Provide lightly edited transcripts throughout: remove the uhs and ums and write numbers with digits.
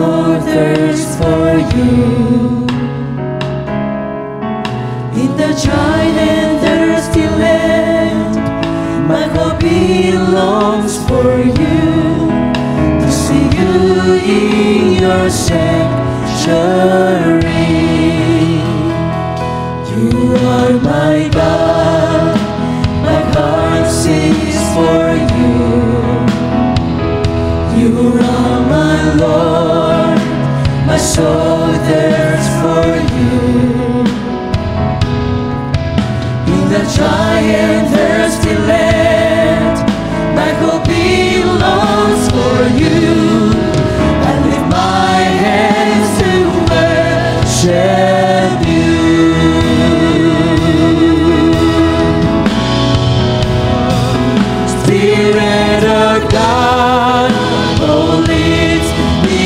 soul thirsts for you. In the dry and thirsty land, my hope belongs for you. To see you in your sanctuary. You are my God, my heart sings for you. You are my Lord, my soul thirsts for you. In the dry and thirsty land, my hope belongs for you. I lift my hands to worship you. Spirit of God, oh lift me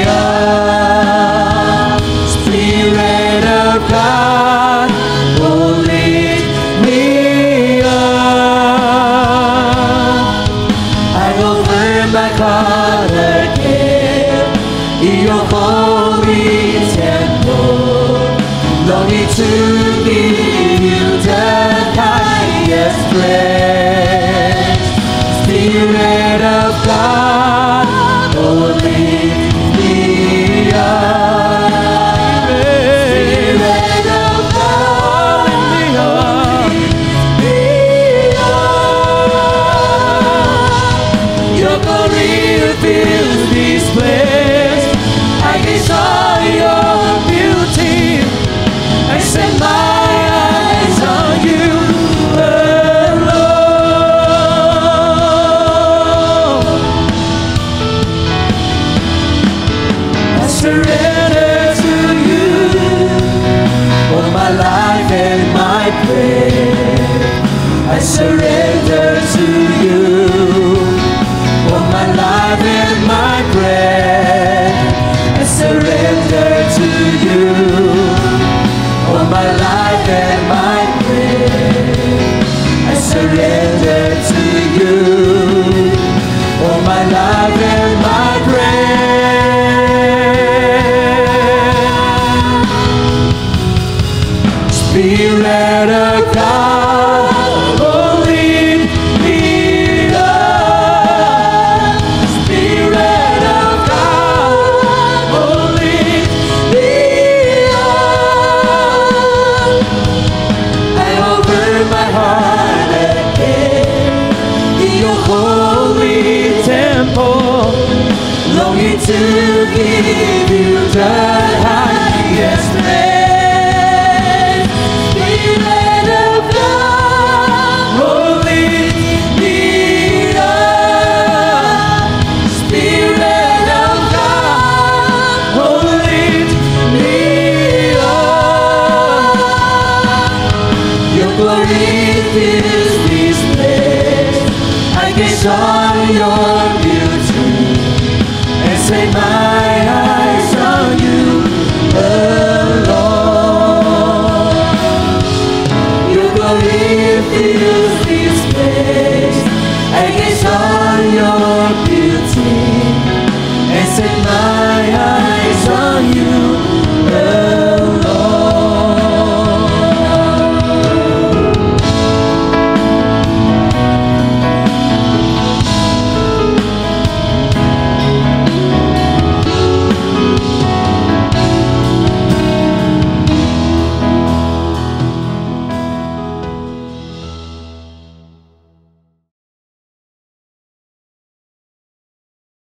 up. Spirit of God, oh lift me up. I will burn my heart again in your holy temple, longing to give you the highest praise. Spirit of God, oh lift me up. Spirit of God, lift me up. Your glory fills this place. I gaze on your beauty. I set my eyes on you alone. I surrender to you all my life and my prayer. I surrender to you all my life and my prayer. I surrender to you all my life and my prayer. I surrender to you all my life and my prayer. Spirit of God, oh lift me up. Spirit of God, oh lift me up. I open my heart again in your holy temple, longing to give you the highest praise. Spirit of God, oh lift me up. Spirit of God, oh lift me up. Your glory fills this place. I gaze on your beauty and set my eyes on you alone. Your glory fills this place. I gaze on your beauty and set my eyes on you